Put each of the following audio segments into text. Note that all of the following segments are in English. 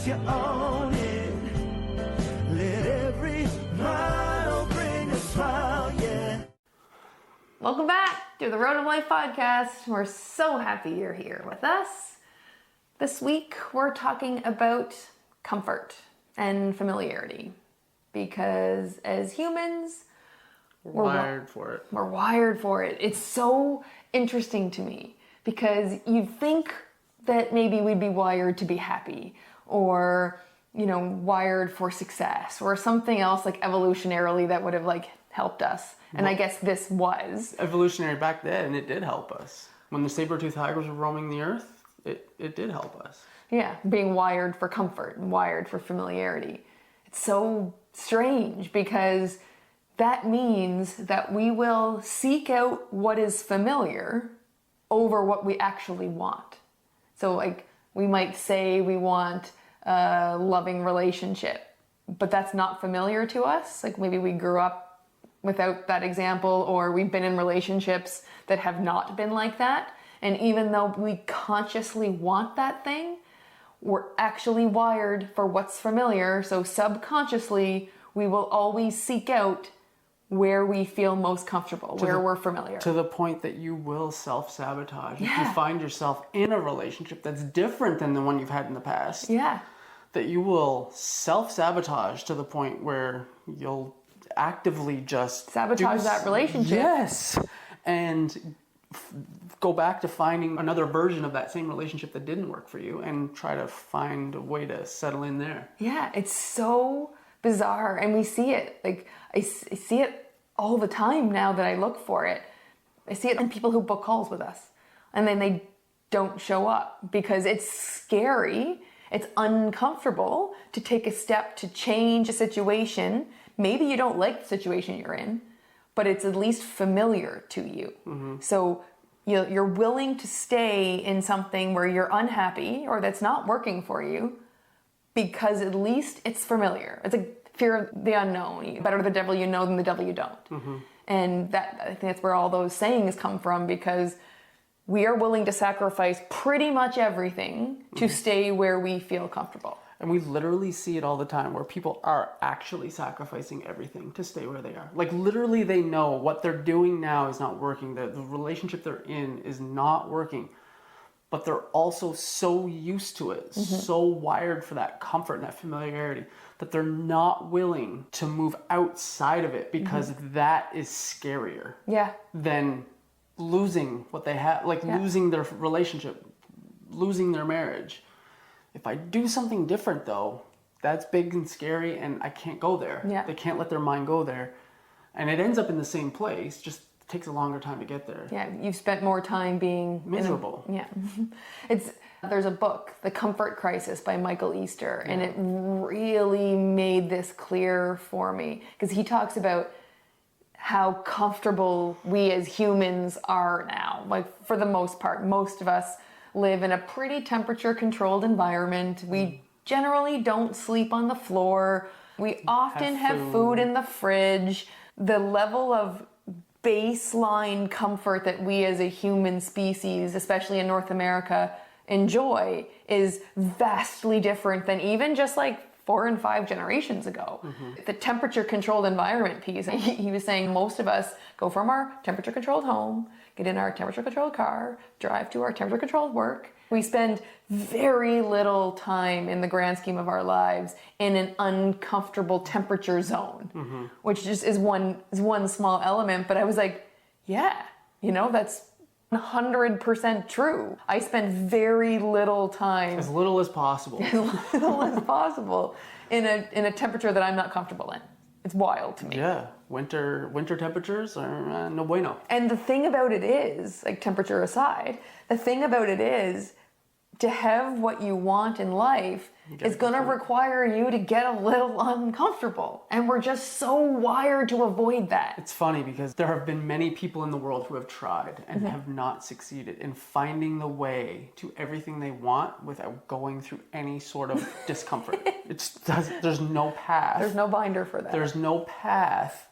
once you own it, let every mile bring a smile, yeah. Welcome back to the Road of Life podcast. We're so happy you're here with us. This week, we're talking about comfort and familiarity because as humans, we're wired for it. We're wired for it. It's so interesting to me because you'd think that maybe we'd be wired to be happy or, wired for success or something else like evolutionarily that would have helped us. And I guess this was. Evolutionary back then, it did help us. When the saber-toothed tigers were roaming the earth, it did help us. Yeah, being wired for comfort and wired for familiarity. It's so strange because that means that we will seek out what is familiar over what we actually want. So we might say we want a loving relationship, but that's not familiar to us. Maybe we grew up without that example, or we've been in relationships that have not been like that. And even though we consciously want that thing, we're actually wired for what's familiar. So subconsciously, we will always seek out where we feel most comfortable, where we're familiar. To the point that you will self-sabotage. Yeah. If you find yourself in a relationship that's different than the one you've had in the past, yeah, that you will self-sabotage to the point where you'll actively just sabotage that relationship. Yes. And go back to finding another version of that same relationship that didn't work for you and try to find a way to settle in there. Yeah, it's so bizarre. And we see it. I see it all the time now that I look for it. I see it in people who book calls with us and then they don't show up because it's scary. It's uncomfortable to take a step to change a situation. Maybe you don't like the situation you're in, but it's at least familiar to you. Mm-hmm. So you're willing to stay in something where you're unhappy or that's not working for you because at least it's familiar. It's like fear of the unknown. Better the devil you know than the devil you don't. Mm-hmm. And I think that's where all those sayings come from because we are willing to sacrifice pretty much everything to stay where we feel comfortable. And we literally see it all the time where people are actually sacrificing everything to stay where they are. Literally they know what they're doing now is not working. The relationship they're in is not working. But they're also so used to it, so wired for that comfort and that familiarity that they're not willing to move outside of it because that is scarier than losing what they have, losing their relationship, losing their marriage. If I do something different though, that's big and scary and I can't go there. Yeah. They can't let their mind go there. And it ends up in the same place, just takes a longer time to get there. Yeah, you've spent more time being miserable. There's a book, The Comfort Crisis by Michael Easter, and it really made this clear for me because he talks about how comfortable we as humans are now. For the most part, most of us live in a pretty temperature-controlled environment. We generally don't sleep on the floor. We often have food in the fridge. The level of baseline comfort that we as a human species, especially in North America, enjoy is vastly different than even just 4 and 5 generations ago. Mm-hmm. The temperature-controlled environment piece, he was saying most of us go from our temperature-controlled home, get in our temperature-controlled car, drive to our temperature-controlled work. We spend very little time in the grand scheme of our lives in an uncomfortable temperature zone, which just is one small element. But I was like, yeah, that's 100% true. I spend very little time, as little as possible, in a temperature that I'm not comfortable in. It's wild to me. Yeah, winter temperatures are no bueno. And the thing about it is, temperature aside, the thing about it is, to have what you want in life is going to require you to get a little uncomfortable. And we're just so wired to avoid that. It's funny because there have been many people in the world who have tried and have not succeeded in finding the way to everything they want without going through any sort of discomfort. There's no path. There's no binder for that. There's no path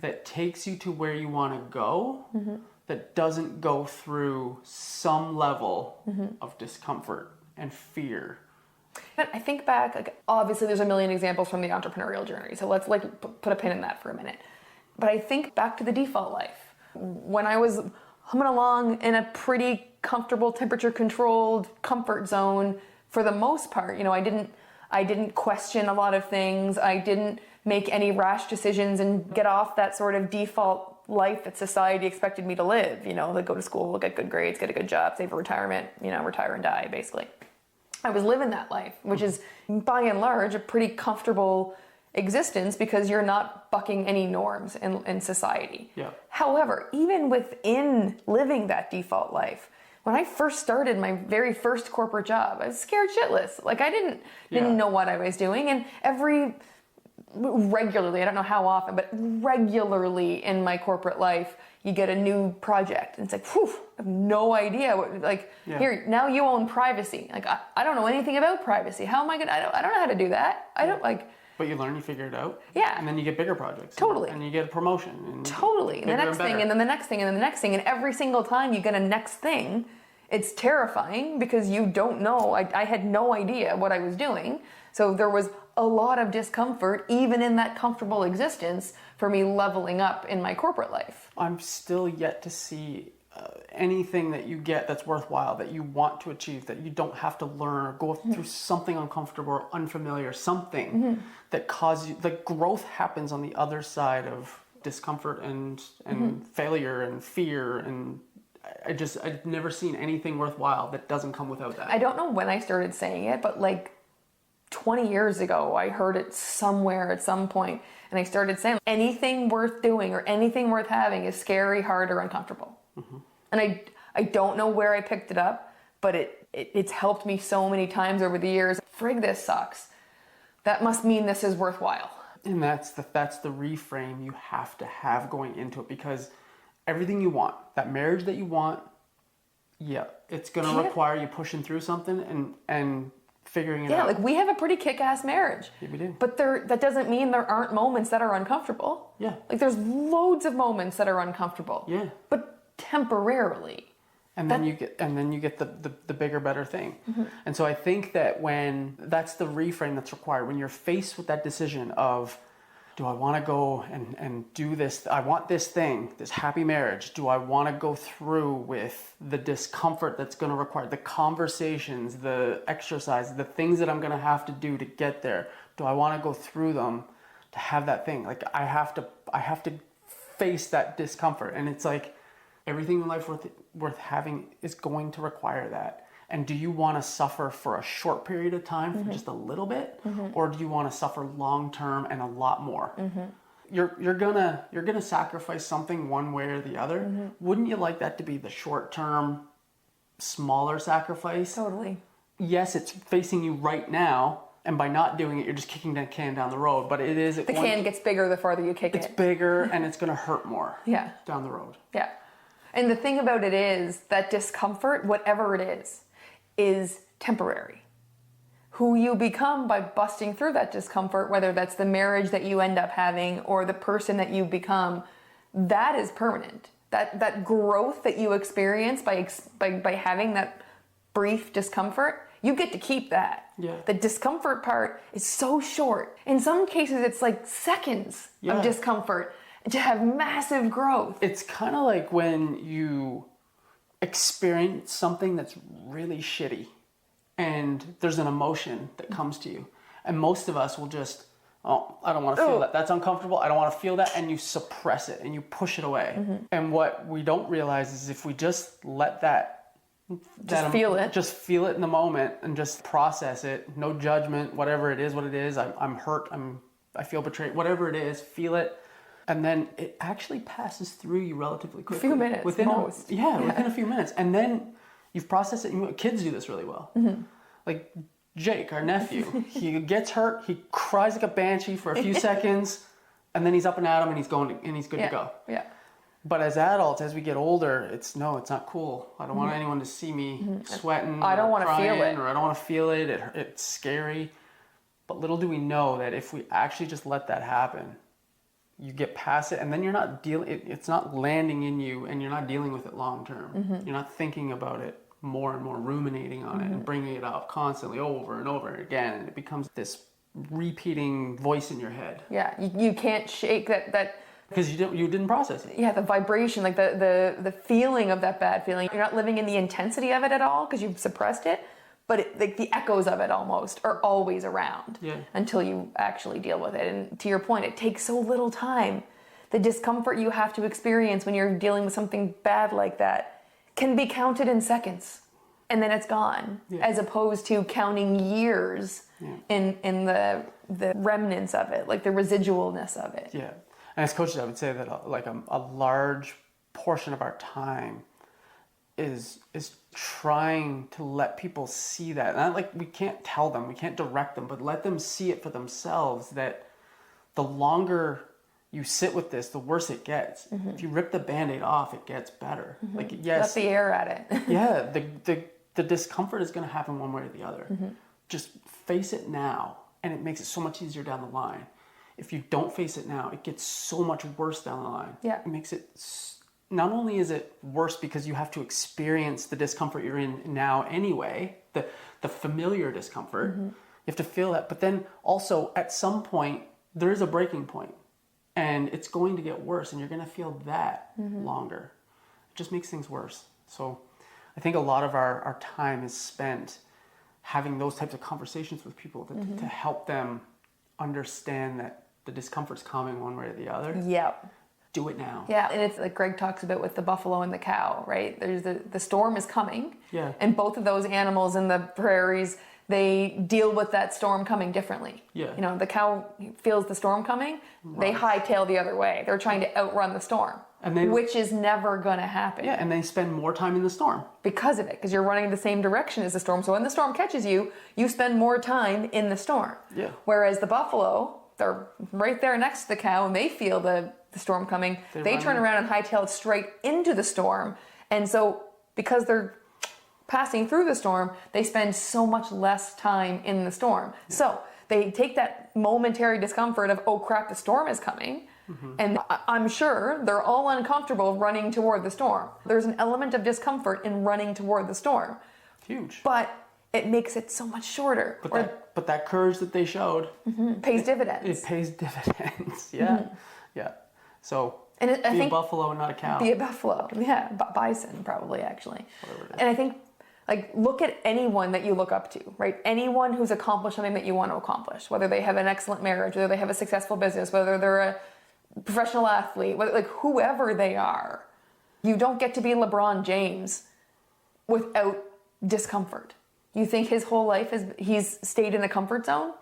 that takes you to where you want to go that doesn't go through some level of discomfort and fear But I think back, like, obviously there's a million examples from the entrepreneurial journey, so let's like put a pin in that for a minute. But I think back to the default life. When I was humming along in a pretty comfortable, temperature-controlled comfort zone, for the most part, I didn't question a lot of things. I didn't make any rash decisions and get off that sort of default life that society expected me to live. Like go to school, get good grades, get a good job, save for retirement, retire and die, basically. I was living that life, which is by and large a pretty comfortable existence because you're not bucking any norms in society. Yeah. However, even within living that default life, when I first started my very first corporate job, I was scared shitless. Like I didn't know what I was doing, and regularly, I don't know how often, but regularly in my corporate life, you get a new project, and it's like, whew, I have no idea what. Here now you own privacy. Like I don't know anything about privacy. How am I gonna? I don't know how to do that. I don't like. But you learn, you figure it out. Yeah. And then you get bigger projects. Totally. And you get a promotion. And totally. And the next thing, and then the next thing, and then the next thing. And every single time you get a next thing, it's terrifying because you don't know. I had no idea what I was doing. So there was a lot of discomfort, even in that comfortable existence, for me leveling up in my corporate life. I'm still yet to see anything that you get that's worthwhile, that you want to achieve, that you don't have to learn or go through something uncomfortable or unfamiliar, something that causes you, like growth happens on the other side of discomfort and failure and fear. And I've never seen anything worthwhile that doesn't come without that. I don't know when I started saying it, but like 20 years ago, I heard it somewhere at some point, and I started saying anything worth doing or anything worth having is scary, hard, or uncomfortable. And I don't know where I picked it up, but it's helped me so many times over the years. Frig, this sucks. That must mean this is worthwhile. And that's the reframe you have to have going into it, because everything you want, that marriage that you want, it's going to require you pushing through something and figuring it out. Yeah, like we have a pretty kick-ass marriage. Yeah, we do. But that doesn't mean there aren't moments that are uncomfortable. Yeah. Like there's loads of moments that are uncomfortable. Yeah. But temporarily. And then you get the bigger, better thing. And so I think that when that's the reframe that's required, when you're faced with that decision of, do I want to go and do this? I want this thing, this happy marriage. Do I want to go through with the discomfort that's going to require, the conversations, the exercise, the things that I'm going to have to do to get there? Do I want to go through them to have that thing? Like I have to face that discomfort. And it's like everything in life worth having is going to require that. And do you want to suffer for a short period of time, for just a little bit, or do you want to suffer long term and a lot more? You're gonna sacrifice something one way or the other. Wouldn't you like that to be the short term, smaller sacrifice? Totally. Yes, it's facing you right now, and by not doing it, you're just kicking that can down the road. But it is the can gets bigger the farther you kick it. It's bigger, and it's gonna hurt more. Yeah. Down the road. Yeah. And the thing about it is that discomfort, whatever it is temporary. Who you become by busting through that discomfort, whether that's the marriage that you end up having or the person that you become, that is permanent. That growth that you experience by having that brief discomfort, you get to keep that. Yeah. The discomfort part is so short. In some cases, it's like seconds of discomfort to have massive growth. It's kind of like when you experience something that's really shitty and there's an emotion that comes to you, and most of us will just, I don't want to feel that, that's uncomfortable, I don't want to feel that, and you suppress it and you push it away. And what we don't realize is if we just let feel it in the moment and just process it, no judgment, whatever it is, what it is, I'm hurt, I feel betrayed, whatever it is, feel it. And then it actually passes through you relatively quickly. A few minutes, within most. Within a few minutes. And then you've processed it. Kids do this really well. Like Jake, our nephew, he gets hurt, he cries like a banshee for a few seconds, and then he's up and at him and he's good to go. Yeah. But as adults, as we get older, it's not cool. I don't want anyone to see me sweating. I don't want to feel it. Or I don't want to feel it. It's scary. But little do we know that if we actually just let that happen, you get past it, and then you're not it's not landing in you, and you're not dealing with it long term. You're not thinking about it more and more ruminating on it and bringing it up constantly over and over again, and it becomes this repeating voice in your head. Yeah, you can't shake that because you didn't process it. Yeah, the vibration, like the feeling of that bad feeling. You're not living in the intensity of it at all because you've suppressed it, but like the echoes of it almost are always around until you actually deal with it. And to your point, it takes so little time. The discomfort you have to experience when you're dealing with something bad like that can be counted in seconds, and then it's gone, as opposed to counting years in the remnants of it, like the residualness of it. Yeah. And as coaches, I would say that a large portion of our time is trying to let people see that. And we can't tell them, we can't direct them, but let them see it for themselves, that the longer you sit with this, the worse it gets. If you rip the Band-Aid off, it gets better. Let the air at it. The discomfort is going to happen one way or the other. Just face it now, and it makes it so much easier down the line. If you don't face it now, it gets so much worse down the line. Yeah. It makes it, not only is it worse because you have to experience the discomfort you're in now anyway, the familiar discomfort, you have to feel that, but then also at some point, there is a breaking point, and it's going to get worse, and you're going to feel that longer. It just makes things worse. So I think a lot of our time is spent having those types of conversations with people to help them understand that the discomfort's coming one way or the other. Yep. Do it now. Yeah, and it's like Greg talks about with the buffalo and the cow, right? There's the storm is coming. Yeah. And both of those animals in the prairies, they deal with that storm coming differently. Yeah. You know, the cow feels the storm coming, they hightail the other way. They're trying to outrun the storm, which is never going to happen. Yeah, and they spend more time in the storm. Because of it, because you're running the same direction as the storm. So when the storm catches you, you spend more time in the storm. Yeah. Whereas the buffalo, they're right there next to the cow, and they feel the storm coming. They turn around and hightail it straight into the storm. And so because they're passing through the storm, they spend so much less time in the storm. Yeah. So they take that momentary discomfort of, oh crap, the storm is coming. And I'm sure they're all uncomfortable running toward the storm. There's an element of discomfort in running toward the storm. Huge. But it makes it so much shorter. But that courage that they showed pays dividends. It pays dividends. Yeah. Yeah. So and I think a buffalo and not a cow. Be a buffalo. Yeah. Bison, probably, actually. And I think, look at anyone that you look up to, right? Anyone who's accomplished something that you want to accomplish, whether they have an excellent marriage, whether they have a successful business, whether they're a professional athlete, whoever they are. You don't get to be LeBron James without discomfort. You think his whole life he's stayed in a comfort zone?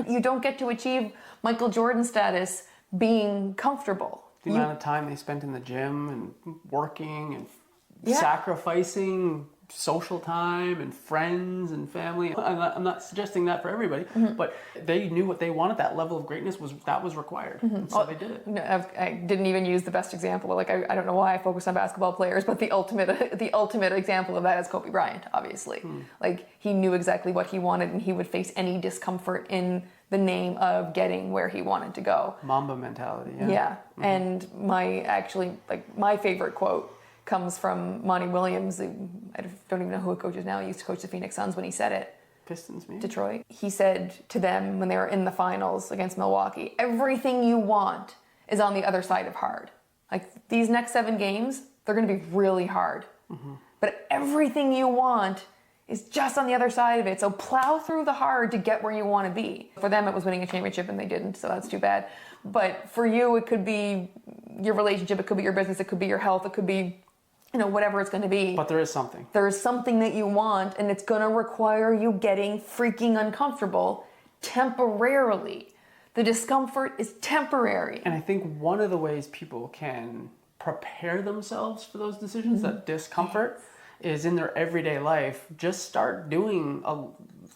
You don't get to achieve Michael Jordan status being comfortable. The amount of time they spent in the gym and working and sacrificing social time and friends and family. I'm not suggesting that for everybody, but they knew what they wanted. That level of greatness was required, so they did it. No, I didn't even use the best example. I don't know why I focus on basketball players, but the ultimate example of that is Kobe Bryant. Obviously, he knew exactly what he wanted, and he would face any discomfort in the name of getting where he wanted to go. Mamba mentality. Yeah, and my favorite quote comes from Monty Williams. I don't even know who he coaches now. He used to coach the Phoenix Suns when he said it. Pistons, maybe? Detroit. He said to them when they were in the finals against Milwaukee, everything you want is on the other side of hard. These next 7 games, they're going to be really hard. But everything you want is just on the other side of it. So plow through the hard to get where you want to be. For them, it was winning a championship, and they didn't, so that's too bad. But for you, it could be your relationship, it could be your business, it could be your health, it could be whatever it's going to be. But there is something. There is something that you want, and it's going to require you getting freaking uncomfortable temporarily. The discomfort is temporary. And I think one of the ways people can prepare themselves for those decisions, that discomfort, is in their everyday life. Just start doing a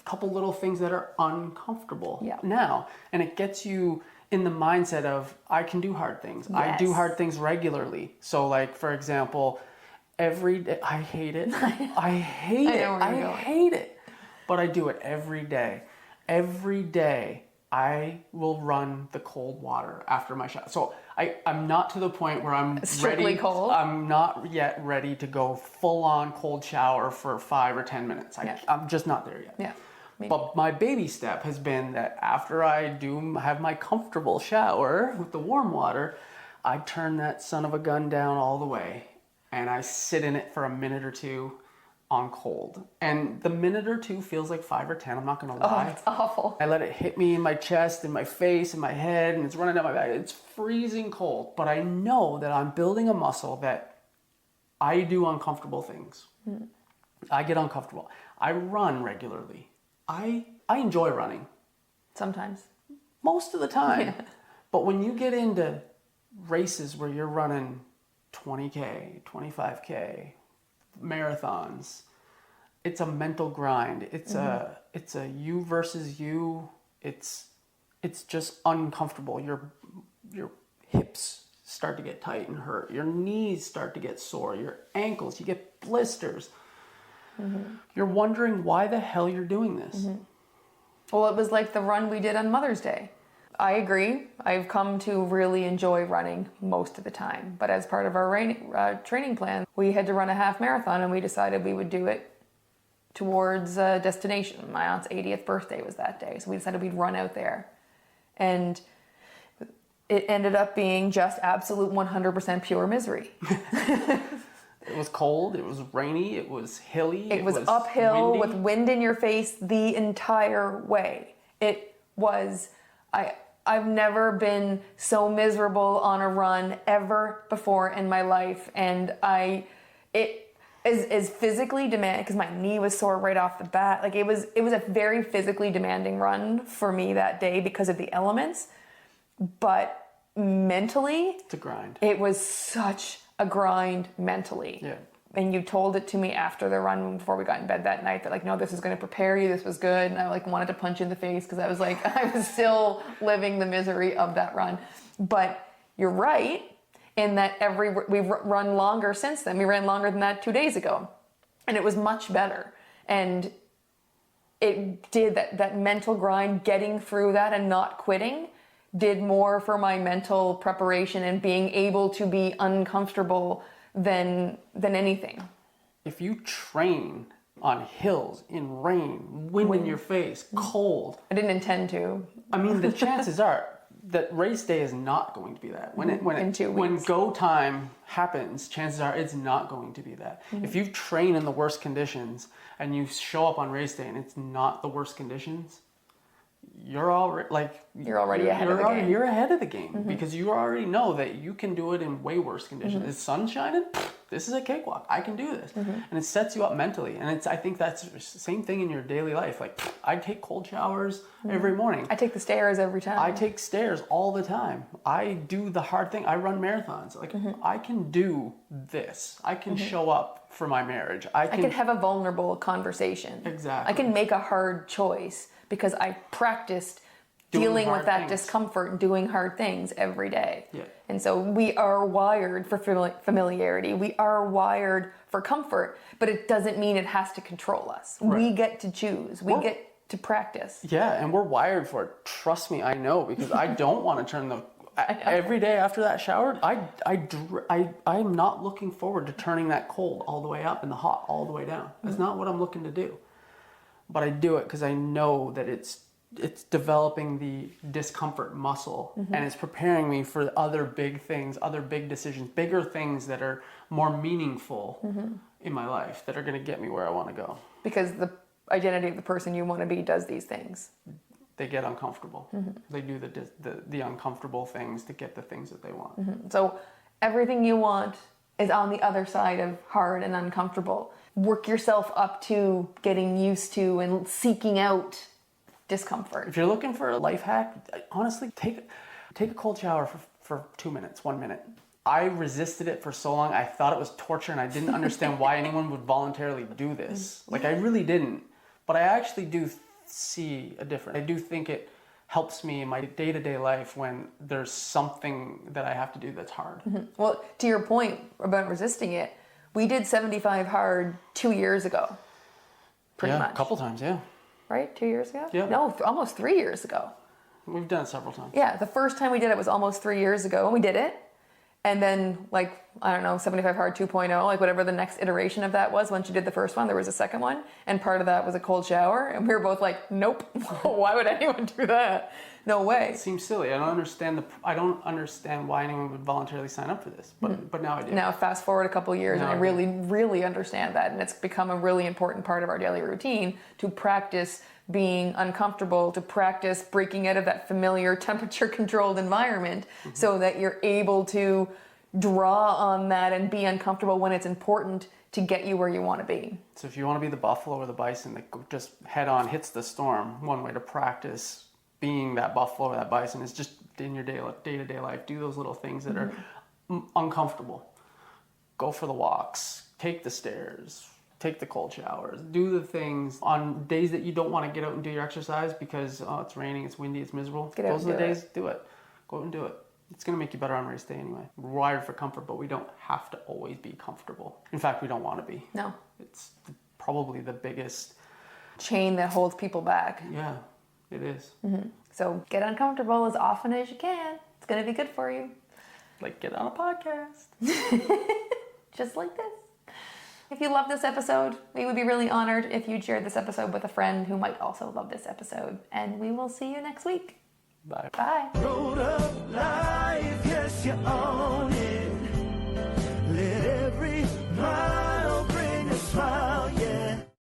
couple little things that are uncomfortable now. And it gets you in the mindset of, I can do hard things. Yes. I do hard things regularly. So for example, every day, I hate it. I hate it. But I do it every day. Every day I will run the cold water after my shower. So I'm not to the point where I'm strictly ready. Cold. I'm not yet ready to go full on cold shower for 5 or 10 minutes. I'm just not there yet. Yeah. But my baby step has been that after I do have my comfortable shower with the warm water, I turn that son of a gun down all the way and I sit in it for a minute or two on cold. And the minute or two feels like 5 or 10, I'm not gonna lie. Oh, it's awful. I let it hit me in my chest, in my face, in my head, and it's running down my back. It's freezing cold, but I know that I'm building a muscle that I do uncomfortable things. I get uncomfortable. I run regularly. I enjoy running. Sometimes. Most of the time. Yeah. But when you get into races where you're running 20K, 25K, marathons, it's a mental grind. It's a you versus you. It's just uncomfortable. Your hips start to get tight and hurt. Your knees start to get sore. Your ankles, you get blisters. You're wondering why the hell you're doing this. Well, it was like the run we did on Mother's Day. I agree. I've come to really enjoy running most of the time. But as part of our training plan, we had to run a half marathon and we decided we would do it towards a destination. My aunt's 80th birthday was that day. So we decided we'd run out there. And it ended up being just absolute 100% pure misery. It was cold, it was rainy, it was hilly. It was uphill windy. with wind in your face the entire way. It was, I've never been so miserable on a run ever before in my life. And it is physically demanding because my knee was sore right off the bat. Like it was a very physically demanding run for me that day because of the elements. But mentally, it's a grind. It was such a grind mentally. Yeah. And you told it to me after the run before we got in bed that night that like, no, this is going to prepare you. This was good. And I like wanted to punch you in the face because I was like, I was still living the misery of that run. But you're right in that we've run longer since then. We ran longer than that 2 days ago and it was much better. And it did that mental grind, getting through that and not quitting did more for my mental preparation and being able to be uncomfortable than anything. If you train on hills, in rain, wind in your face, cold. I didn't intend to. I mean, the chances are that race day is not going to be that. When go time happens, chances are it's not going to be that. If you train in the worst conditions and you show up on race day and it's not the worst conditions, you're already ahead of the game. You're ahead of the game because you already know that you can do it in way worse conditions. Is sun shining? This is a cakewalk. I can do this, and it sets you up mentally. And I think that's the same thing in your daily life. Like I take cold showers every morning. I take the stairs every time. I take stairs all the time. I do the hard thing. I run marathons. Like I can do this. I can show up for my marriage. I can have a vulnerable conversation. Exactly. I can make a hard choice because I practiced dealing with that discomfort and doing hard things every day. Yeah. And so we are wired for familiarity. We are wired for comfort, but it doesn't mean it has to control us. Right. We get to choose. We get to practice. Yeah, and we're wired for it. Trust me, I know, because I don't want to turn every day after that shower, I'm not looking forward to turning that cold all the way up and the hot all the way down. That's not what I'm looking to do. But I do it because I know that it's developing the discomfort muscle and it's preparing me for other big things, other big decisions, bigger things that are more meaningful in my life that are going to get me where I want to go. Because the identity of the person you want to be does these things. They get uncomfortable. They do the uncomfortable things to get the things that they want. So everything you want is on the other side of hard and uncomfortable. Work yourself up to getting used to and seeking out discomfort. If you're looking for a life hack, honestly, take a cold shower for 2 minutes, 1 minute. I resisted it for so long. I thought it was torture and I didn't understand why anyone would voluntarily do this. Like I really didn't. But I actually do see a difference. I do think it helps me in my day-to-day life when there's something that I have to do that's hard. Well, to your point about resisting it, we did 75 hard 2 years ago. Pretty much. A couple times, yeah. Right? 2 years ago? Yeah. No, almost 3 years ago. We've done it several times. Yeah, the first time we did it was almost 3 years ago, and we did it. And then, like, I don't know, 75 Hard 2.0, like whatever the next iteration of that was, once you did the first one, there was a second one. And part of that was a cold shower. And we were both like, nope, why would anyone do that? No way. It seems silly. I don't understand why anyone would voluntarily sign up for this. But now I do. Now, fast forward a couple of years, and I really, really understand that. And it's become a really important part of our daily routine to practice being uncomfortable, to practice breaking out of that familiar temperature-controlled environment so that you're able to draw on that and be uncomfortable when it's important to get you where you want to be. So if you want to be the buffalo or the bison that just head on hits the storm, one way to practice being that buffalo or that bison is just in your day-to-day life, do those little things that are uncomfortable. Go for the walks, take the stairs, take the cold showers, do the things on days that you don't want to get out and do your exercise because it's raining, it's windy, it's miserable. Those are the days, do it. Go out and do it. It's going to make you better on race day anyway. We're wired for comfort, but we don't have to always be comfortable. In fact, we don't want to be. No. It's probably the biggest chain that holds people back. Yeah, it is. So get uncomfortable as often as you can. It's going to be good for you. Like get on a podcast. Just like this. If you love this episode, we would be really honored if you'd share this episode with a friend who might also love this episode. And we will see you next week. Bye. Bye. Road of life, yes, you own